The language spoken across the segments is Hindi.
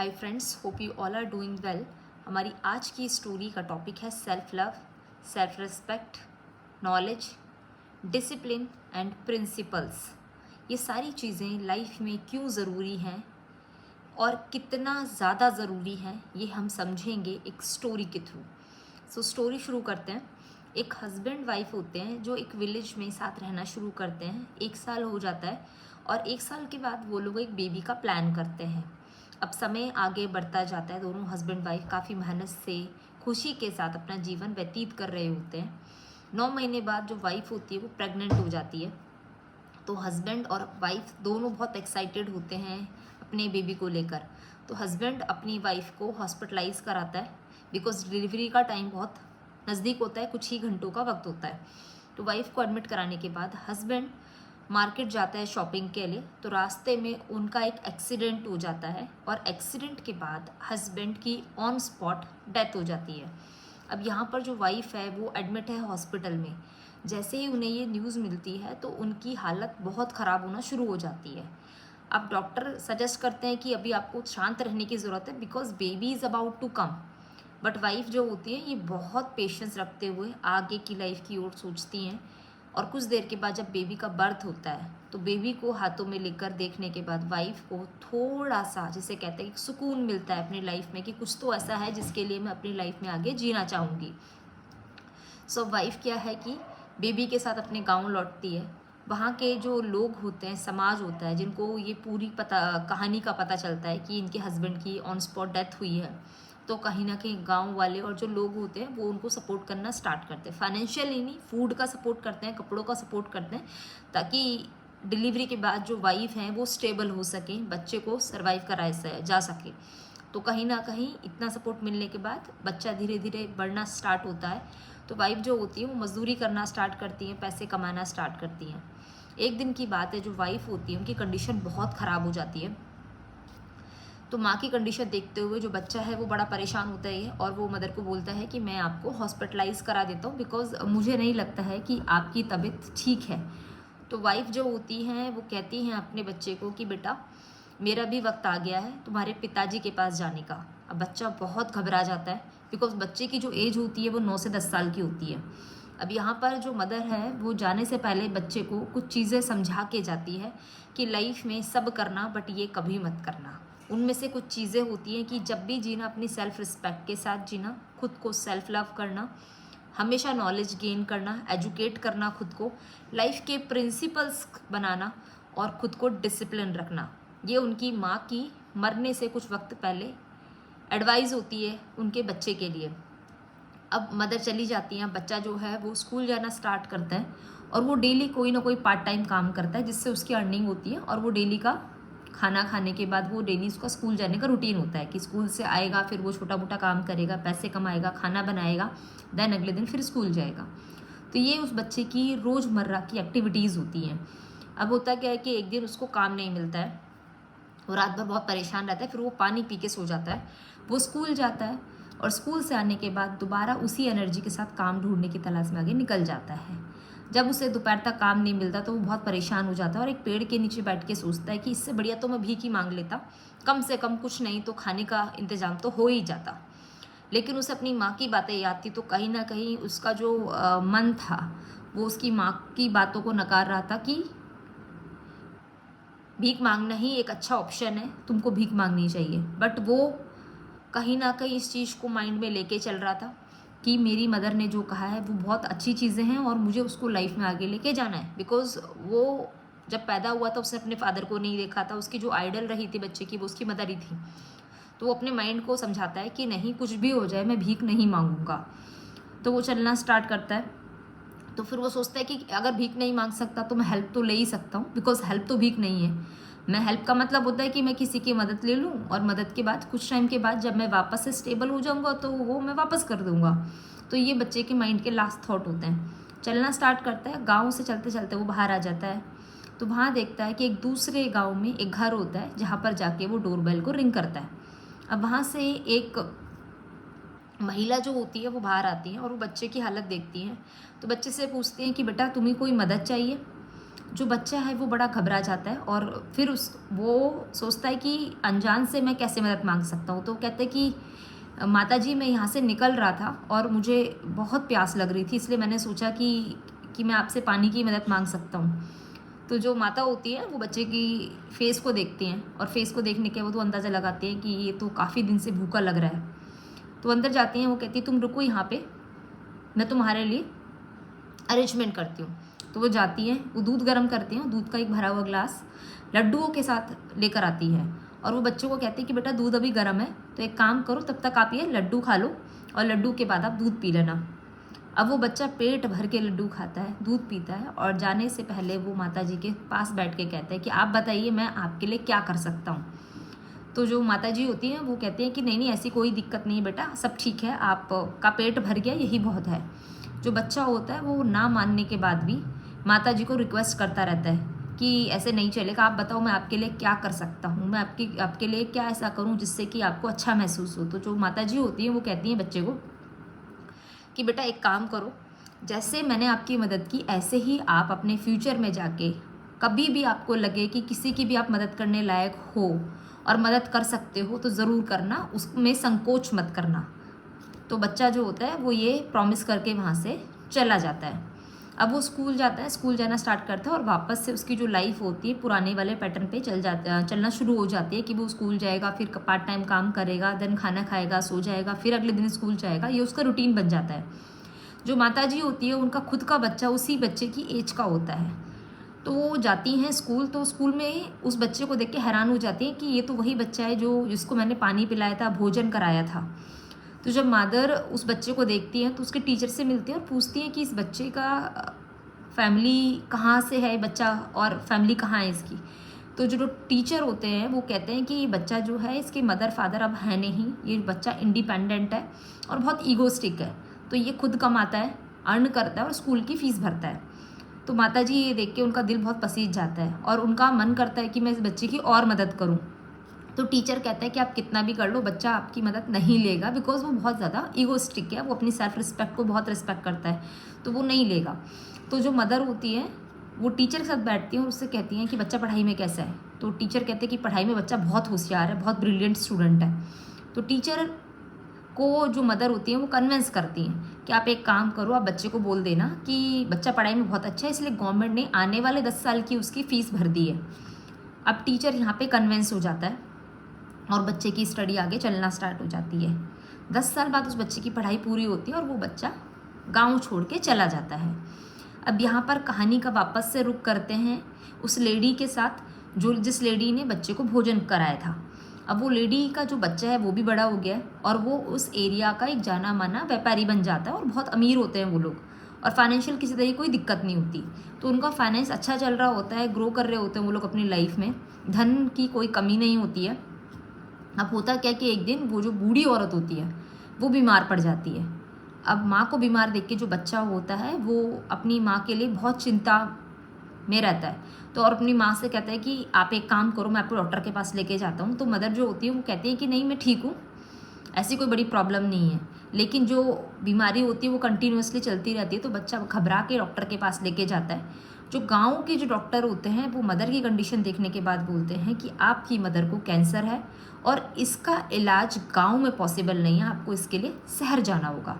Hi friends, hope you all are doing well. हमारी आज की स्टोरी का टॉपिक है self love, self respect, knowledge, discipline and principles. ये सारी चीज़ें लाइफ में क्यों ज़रूरी हैं और कितना ज़्यादा ज़रूरी है, ये हम समझेंगे एक स्टोरी के थ्रू। सो स्टोरी शुरू करते हैं। एक हस्बैंड वाइफ होते हैं जो एक विलेज में साथ रहना शुरू करते हैं। 1 साल हो जाता है और 1 साल के बाद वो लोग एक बेबी का प्लान करते हैं। अब समय आगे बढ़ता जाता है, दोनों हस्बैंड वाइफ काफ़ी मेहनत से खुशी के साथ अपना जीवन व्यतीत कर रहे होते हैं। 9 महीने बाद जो वाइफ होती है वो प्रेग्नेंट हो जाती है। तो हस्बैंड और वाइफ दोनों बहुत एक्साइटेड होते हैं अपने बेबी को लेकर। तो हस्बैंड अपनी वाइफ को हॉस्पिटलाइज कराता है बिकॉज डिलीवरी का टाइम बहुत नज़दीक होता है, कुछ ही घंटों का वक्त होता है। तो वाइफ को एडमिट कराने के बाद हस्बैंड मार्केट जाता है शॉपिंग के लिए। तो रास्ते में उनका एक एक्सीडेंट हो जाता है और एक्सीडेंट के बाद हस्बैंड की ऑन स्पॉट डेथ हो जाती है। अब यहाँ पर जो वाइफ है वो एडमिट है हॉस्पिटल में। जैसे ही उन्हें ये न्यूज़ मिलती है तो उनकी हालत बहुत ख़राब होना शुरू हो जाती है। अब डॉक्टर सजेस्ट करते हैं कि अभी आपको शांत रहने की ज़रूरत है because baby is about to come. But wife जो होती है ये बहुत पेशेंस रखते हुए आगे की लाइफ की ओर सोचती हैं। और कुछ देर के बाद जब बेबी का बर्थ होता है तो बेबी को हाथों में लेकर देखने के बाद वाइफ को थोड़ा सा, जिसे कहते हैं, सुकून मिलता है अपनी लाइफ में कि कुछ तो ऐसा है जिसके लिए मैं अपनी लाइफ में आगे जीना चाहूँगी। सो वाइफ क्या है कि बेबी के साथ अपने गांव लौटती है। वहाँ के जो लोग होते हैं, समाज होता है, जिनको ये पूरी कहानी का पता चलता है कि इनके हस्बैंड की ऑन स्पॉट डेथ हुई है, तो कहीं ना कहीं गांव वाले और जो लोग होते हैं वो उनको सपोर्ट करना स्टार्ट करते हैं। फाइनेंशियली नहीं, फूड का सपोर्ट करते हैं, कपड़ों का सपोर्ट करते हैं, ताकि डिलीवरी के बाद जो वाइफ हैं वो स्टेबल हो सके, बच्चे को सर्वाइव कराया जा सके। तो कहीं ना कहीं इतना सपोर्ट मिलने के बाद बच्चा धीरे धीरे बढ़ना स्टार्ट होता है। तो वाइफ जो होती है वो मजदूरी करना स्टार्ट करती हैं, पैसे कमाना स्टार्ट करती हैं। एक दिन की बात है, जो वाइफ होती है उनकी कंडीशन बहुत ख़राब हो जाती है। तो माँ की कंडीशन देखते हुए जो बच्चा है वो बड़ा परेशान होता है और वो मदर को बोलता है कि मैं आपको हॉस्पिटलाइज करा देता हूँ बिकॉज मुझे नहीं लगता है कि आपकी तबीयत ठीक है। तो वाइफ जो होती हैं वो कहती हैं अपने बच्चे को कि बेटा, मेरा भी वक्त आ गया है तुम्हारे पिताजी के पास जाने का। अब बच्चा बहुत घबरा जाता है बिकॉज बच्चे की जो एज होती है वो 9 से 10 साल की होती है। अब यहाँ पर जो मदर है वो जाने से पहले बच्चे को कुछ चीज़ें समझा के जाती है कि लाइफ में सब करना बट ये कभी मत करना। उनमें से कुछ चीज़ें होती हैं कि जब भी जीना अपनी सेल्फ रिस्पेक्ट के साथ जीना, खुद को सेल्फ लव करना, हमेशा नॉलेज गेन करना, एजुकेट करना खुद को, लाइफ के प्रिंसिपल्स बनाना और खुद को डिसिप्लिन रखना। ये उनकी माँ की मरने से कुछ वक्त पहले एडवाइस होती है उनके बच्चे के लिए। अब मदर चली जाती हैं, बच्चा जो है वो स्कूल जाना स्टार्ट करता है और वो डेली कोई ना कोई पार्ट टाइम काम करता है जिससे उसकी अर्निंग होती है। और वो डेली का खाना खाने के बाद वो डेली उसका स्कूल जाने का रूटीन होता है कि स्कूल से आएगा, फिर वो छोटा मोटा काम करेगा, पैसे कमाएगा, खाना बनाएगा, देन अगले दिन फिर स्कूल जाएगा। तो ये उस बच्चे की रोज़मर्रा की एक्टिविटीज़ होती हैं। अब होता क्या है कि एक दिन उसको काम नहीं मिलता है, वो रात भर बहुत परेशान रहता है, फिर वो पानी पी के सो जाता है। वो स्कूल जाता है और स्कूल से आने के बाद दोबारा उसी एनर्जी के साथ काम ढूंढने की तलाश में आगे निकल जाता है। जब उसे दोपहर तक काम नहीं मिलता तो वो बहुत परेशान हो जाता है और एक पेड़ के नीचे बैठ के सोचता है कि इससे बढ़िया तो मैं भीख ही मांग लेता, कम से कम कुछ नहीं तो खाने का इंतज़ाम तो हो ही जाता। लेकिन उसे अपनी माँ की बातें याद थी, तो कहीं ना कहीं उसका जो मन था वो उसकी माँ की बातों को नकार रहा था कि भीख मांगना ही एक अच्छा ऑप्शन है, तुमको भीख मांगनी चाहिए। बट वो कहीं ना कहीं इस चीज़ को माइंड में लेके चल रहा था कि मेरी मदर ने जो कहा है वो बहुत अच्छी चीज़ें हैं और मुझे उसको लाइफ में आगे लेके जाना है। बिकॉज वो जब पैदा हुआ था उसने अपने फादर को नहीं देखा था, उसकी जो आइडल रही थी बच्चे की वो उसकी मदर ही थी। तो वो अपने माइंड को समझाता है कि नहीं, कुछ भी हो जाए मैं भीख नहीं मांगूंगा। तो वो चलना स्टार्ट करता है। तो फिर वो सोचता है कि अगर भीख नहीं मांग सकता तो मैं हेल्प तो ले ही सकता हूँ, बिकॉज हेल्प तो भीख नहीं है। मैं हेल्प का मतलब होता है कि मैं किसी की मदद ले लूँ और मदद के बाद कुछ टाइम के बाद जब मैं वापस से स्टेबल हो जाऊँगा तो वो मैं वापस कर दूँगा। तो ये बच्चे के माइंड के लास्ट थॉट होते हैं। चलना स्टार्ट करता है, गाँव से चलते चलते वो बाहर आ जाता है। तो वहाँ देखता है कि एक दूसरे गाँव में एक घर होता है जहाँ पर जाके वो डोरबेल को रिंग करता है। अब वहाँ से एक महिला जो होती है वो बाहर आती है और वो बच्चे की हालत देखती हैं। तो बच्चे से पूछती हैं कि बेटा तुम्हें कोई मदद चाहिए? जो बच्चा है वो बड़ा घबरा जाता है और फिर वो सोचता है कि अनजान से मैं कैसे मदद मांग सकता हूँ। तो कहते हैं कि माता जी, मैं यहाँ से निकल रहा था और मुझे बहुत प्यास लग रही थी, इसलिए मैंने सोचा कि मैं आपसे पानी की मदद मांग सकता हूँ। तो जो माता होती है वो बच्चे की फेस को देखती हैं और फेस को देखने के बाद वो अंदाज़ा लगाती हैं कि ये तो काफ़ी दिन से भूखा लग रहा है। तो अंदर जाती हैं, वो कहती है तुम रुको यहाँ पे, मैं तुम्हारे लिए अरेंजमेंट करती हूँ। तो वो जाती हैं, वो दूध गर्म करती हैं, दूध का एक भरा हुआ ग्लास लड्डुओं के साथ लेकर आती है और वो बच्चों को कहती है कि बेटा दूध अभी गर्म है, तो एक काम करो, तब तक आप ये लड्डू खा लो और लड्डू के बाद आप दूध पी लेना। अब वो बच्चा पेट भर के लड्डू खाता है, दूध पीता है और जाने से पहले वो माता जी के पास बैठ के कहता है कि आप बताइए मैं आपके लिए क्या कर सकता हूँ। तो जो माता जी होती हैं वो कहती हैं कि नहीं ऐसी कोई दिक्कत नहीं है बेटा, सब ठीक है, आपका पेट भर गया, यही बहुत है। जो बच्चा होता है वो ना मानने के बाद भी माता जी को रिक्वेस्ट करता रहता है कि ऐसे नहीं चलेगा, आप बताओ मैं आपके लिए क्या कर सकता हूँ, मैं आपके लिए क्या ऐसा करूँ जिससे कि आपको अच्छा महसूस हो। तो जो माता जी होती हैं वो कहती हैं बच्चे को कि बेटा एक काम करो, जैसे मैंने आपकी मदद की ऐसे ही आप अपने फ्यूचर में जाके कभी भी आपको लगे कि किसी की भी आप मदद करने लायक हो और मदद कर सकते हो तो ज़रूर करना, उसमें संकोच मत करना। तो बच्चा जो होता है वो ये प्रॉमिस करके वहाँ से चला जाता है। अब वो स्कूल जाता है, स्कूल जाना स्टार्ट करता है और वापस से उसकी जो लाइफ होती है पुराने वाले पैटर्न पे चलना शुरू हो जाती है कि वो स्कूल जाएगा, फिर पार्ट टाइम काम करेगा, देन खाना खाएगा, सो जाएगा, फिर अगले दिन स्कूल जाएगा, ये उसका रूटीन बन जाता है। जो माता जी होती है उनका खुद का बच्चा उसी बच्चे की एज का होता है, तो वो जाती हैं स्कूल, तो स्कूल में उस बच्चे को देख के हैरान हो जाती है कि ये तो वही बच्चा है जिसको मैंने पानी पिलाया था, भोजन कराया था। तो जब मादर उस बच्चे को देखती हैं तो उसके टीचर से मिलती है और पूछती हैं कि इस बच्चे का फैमिली कहाँ से है बच्चा और फैमिली कहाँ है इसकी। तो जो टीचर होते हैं वो कहते हैं कि ये बच्चा जो है इसके मदर फादर अब है नहीं, ये बच्चा इंडिपेंडेंट है और बहुत ईगोस्टिक है, तो ये खुद कमाता है, अर्न करता है और स्कूल की फ़ीस भरता है। तो माता जी ये देख के उनका दिल बहुत पसीज जाता है और उनका मन करता है कि मैं इस बच्चे की और मदद करूं। तो टीचर कहता है कि आप कितना भी कर लो, बच्चा आपकी मदद नहीं लेगा, बिकॉज वो बहुत ज़्यादा ईगोस्टिक है, वो अपनी सेल्फ रिस्पेक्ट को बहुत रिस्पेक्ट करता है, तो वो नहीं लेगा। तो जो मदर होती है वो टीचर के साथ बैठती हैं और उससे कहती हैं कि बच्चा पढ़ाई में कैसा है। तो टीचर कहते हैं कि पढ़ाई में बच्चा बहुत होशियार है, बहुत ब्रिलियंट स्टूडेंट है। तो टीचर को जो मदर होती है वो कन्विंस करती हैं कि आप एक काम करो, आप बच्चे को बोल देना कि बच्चा पढ़ाई में बहुत अच्छा है, इसलिए गवर्नमेंट ने आने वाले 10 साल की उसकी फ़ीस भर दी है। अब टीचर यहाँ पे कन्विंस हो जाता है और बच्चे की स्टडी आगे चलना स्टार्ट हो जाती है। 10 साल बाद उस बच्चे की पढ़ाई पूरी होती है और वो बच्चा गाँव छोड़ के चला जाता है। अब यहाँ पर कहानी का वापस से रुख करते हैं उस लेडी के साथ जिस लेडी ने बच्चे को भोजन कराया था। अब वो लेडी का जो बच्चा है वो भी बड़ा हो गया है और वो उस एरिया का एक जाना माना व्यापारी बन जाता है और बहुत अमीर होते हैं वो लोग, और फाइनेंशियल किसी तरह की कोई दिक्कत नहीं होती। तो उनका फाइनेंस अच्छा चल रहा होता है, ग्रो कर रहे होते हैं वो लोग अपनी लाइफ में, धन की कोई कमी नहीं होती है। अब होता क्या कि एक दिन वो जो बूढ़ी औरत होती है वो बीमार पड़ जाती है। अब माँ को बीमार देख के जो बच्चा होता है वो अपनी माँ के लिए बहुत चिंता में रहता है, तो और अपनी माँ से कहता है कि आप एक काम करो, मैं आपको डॉक्टर के पास लेके जाता हूँ। तो मदर जो होती है वो कहती है कि नहीं मैं ठीक हूँ, ऐसी कोई बड़ी प्रॉब्लम नहीं है। लेकिन जो बीमारी होती है वो कंटिन्यूसली चलती रहती है, तो बच्चा घबरा के डॉक्टर के पास लेके जाता है। जो गाँव के जो डॉक्टर होते हैं वो मदर की कंडीशन देखने के बाद बोलते हैं कि आपकी मदर को कैंसर है और इसका इलाज गाँव में पॉसिबल नहीं है, आपको इसके लिए शहर जाना होगा।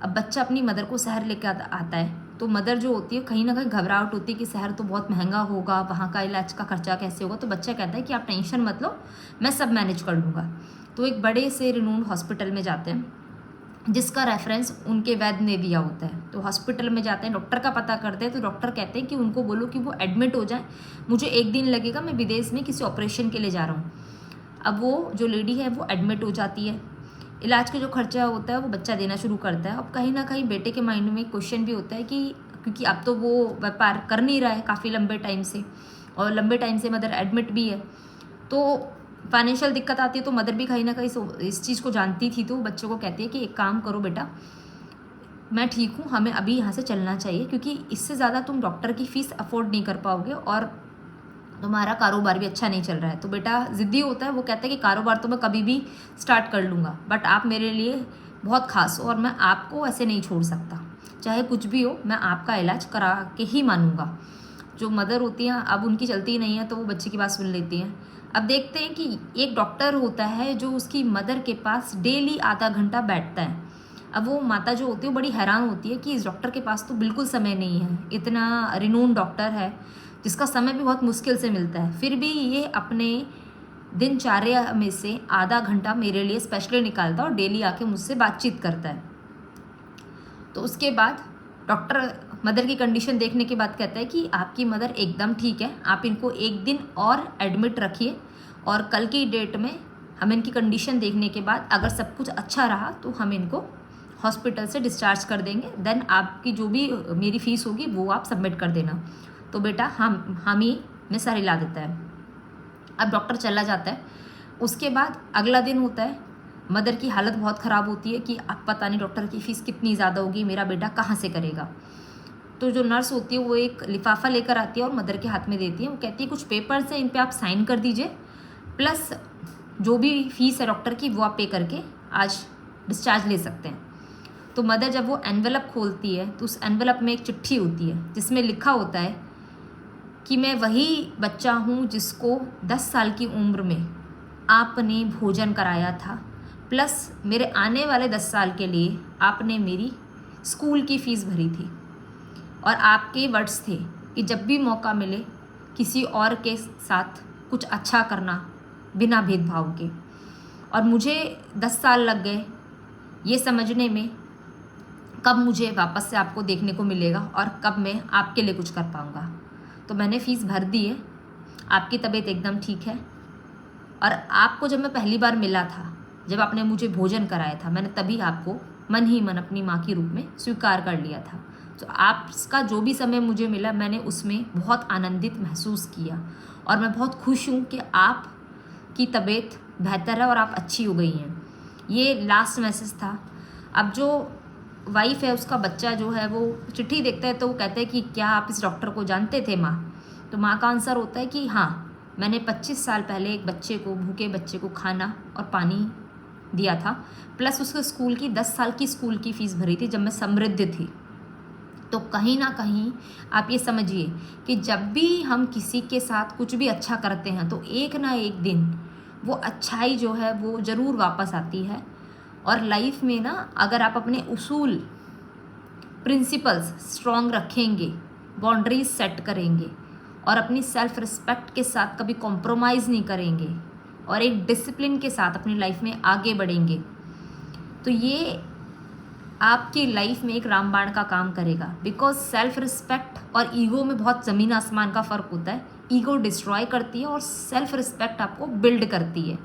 अब बच्चा अपनी मदर को शहर लेकर आता है, तो मदर जो होती है कहीं ना कहीं घबराहट होती है कि शहर तो बहुत महंगा होगा, वहाँ का इलाज का खर्चा कैसे होगा। तो बच्चा कहता है कि आप टेंशन मत लो, मैं सब मैनेज कर लूँगा। तो एक बड़े से रिनोन्ड हॉस्पिटल में जाते हैं जिसका रेफरेंस उनके वैद्य ने दिया होता है। तो हॉस्पिटल में जाते हैं, डॉक्टर का पता करते हैं, तो डॉक्टर कहते हैं कि उनको बोलो कि वो एडमिट हो जाए, मुझे 1 दिन लगेगा, मैं विदेश में किसी ऑपरेशन के लिए जा रहा हूँ। अब वो जो लेडी है वो एडमिट हो जाती है, इलाज का जो खर्चा होता है वो बच्चा देना शुरू करता है। अब कहीं ना कहीं बेटे के माइंड में क्वेश्चन भी होता है कि क्योंकि अब तो वो व्यापार कर नहीं रहा है काफ़ी लंबे टाइम से, और लंबे टाइम से मदर एडमिट भी है, तो फाइनेंशियल दिक्कत आती है। तो मदर भी कहीं ना कहीं इस चीज़ को जानती थी, तो बच्चों को कहती है कि एक काम करो बेटा, मैं ठीक हूँ, हमें अभी यहाँ से चलना चाहिए, क्योंकि इससे ज़्यादा तुम डॉक्टर की फ़ीस अफोर्ड नहीं कर पाओगे और तुम्हारा कारोबार भी अच्छा नहीं चल रहा है। तो बेटा ज़िद्दी होता है, वो कहता है कि कारोबार तो मैं कभी भी स्टार्ट कर लूँगा, बट आप मेरे लिए बहुत खास हो और मैं आपको ऐसे नहीं छोड़ सकता, चाहे कुछ भी हो मैं आपका इलाज करा के ही मानूंगा। जो मदर होती हैं अब उनकी चलती नहीं है तो वो बच्चे की बात सुन लेती हैं। अब देखते हैं कि एक डॉक्टर होता है जो उसकी मदर के पास डेली आधा घंटा बैठता है। अब वो माता जो होती है वो बड़ी हैरान होती है कि इस डॉक्टर के पास तो बिल्कुल समय नहीं है, इतना रिनोन डॉक्टर है जिसका समय भी बहुत मुश्किल से मिलता है, फिर भी ये अपने दिनचर्या में से आधा घंटा मेरे लिए स्पेशली निकालता है और डेली आके मुझसे बातचीत करता है। तो उसके बाद डॉक्टर मदर की कंडीशन देखने के बाद कहता है कि आपकी मदर एकदम ठीक है, आप इनको एक दिन और एडमिट रखिए और कल की डेट में हम इनकी कंडीशन देखने के बाद अगर सब कुछ अच्छा रहा तो हम इनको हॉस्पिटल से डिस्चार्ज कर देंगे, देन आपकी जो भी मेरी फ़ीस होगी वो आप सबमिट कर देना। तो बेटा हम ही में सर हिला देता है। अब डॉक्टर चला जाता है। उसके बाद अगला दिन होता है, मदर की हालत बहुत ख़राब होती है कि अब पता नहीं डॉक्टर की फ़ीस कितनी ज़्यादा होगी, मेरा बेटा कहाँ से करेगा। तो जो नर्स होती है वो एक लिफाफा लेकर आती है और मदर के हाथ में देती है। वो कहती है कुछ पेपर्स हैं, इन पे आप साइन कर दीजिए, प्लस जो भी फ़ीस है डॉक्टर की वो आप पे करके आज डिस्चार्ज ले सकते हैं। तो मदर जब वो एनवेलप खोलती है तो उस एनवेलप में एक चिट्ठी होती है जिसमें लिखा होता है कि मैं वही बच्चा हूँ जिसको 10 साल की उम्र में आपने भोजन कराया था, प्लस मेरे आने वाले 10 साल के लिए आपने मेरी स्कूल की फ़ीस भरी थी। और आपके वर्ड्स थे कि जब भी मौका मिले किसी और के साथ कुछ अच्छा करना बिना भेदभाव के। और मुझे 10 साल लग गए ये समझने में कब मुझे वापस से आपको देखने को मिलेगा और कब मैं आपके लिए कुछ कर पाऊँगा। तो मैंने फ़ीस भर दी है, आपकी तबीयत एकदम ठीक है। और आपको जब मैं पहली बार मिला था, जब आपने मुझे भोजन कराया था, मैंने तभी आपको मन ही मन अपनी माँ के रूप में स्वीकार कर लिया था। तो आपका जो भी समय मुझे मिला मैंने उसमें बहुत आनंदित महसूस किया और मैं बहुत खुश हूँ कि आपकी तबीयत बेहतर है और आप अच्छी हो गई हैं। ये लास्ट मैसेज था। अब जो वाइफ है उसका बच्चा जो है वो चिट्ठी देखता है तो वो कहता है कि क्या आप इस डॉक्टर को जानते थे माँ? तो माँ का आंसर होता है कि हाँ, मैंने 25 साल पहले एक बच्चे को, भूखे बच्चे को खाना और पानी दिया था, प्लस उसके स्कूल की 10 साल की स्कूल की फ़ीस भरी थी जब मैं समृद्ध थी। तो कहीं ना कहीं आप ये समझिए कि जब भी हम किसी के साथ कुछ भी अच्छा करते हैं तो एक ना एक दिन वो अच्छाई जो है वो ज़रूर वापस आती है। और लाइफ में ना अगर आप अपने उसूल, प्रिंसिपल्स स्ट्रॉन्ग रखेंगे, बाउंड्रीज सेट करेंगे और अपनी सेल्फ रिस्पेक्ट के साथ कभी कॉम्प्रोमाइज़ नहीं करेंगे और एक डिसिप्लिन के साथ अपनी लाइफ में आगे बढ़ेंगे, तो ये आपकी लाइफ में एक रामबाण का काम करेगा। बिकॉज सेल्फ रिस्पेक्ट और ईगो में बहुत ज़मीन आसमान का फ़र्क होता है। ईगो डिस्ट्रॉय करती है और सेल्फ रिस्पेक्ट आपको बिल्ड करती है।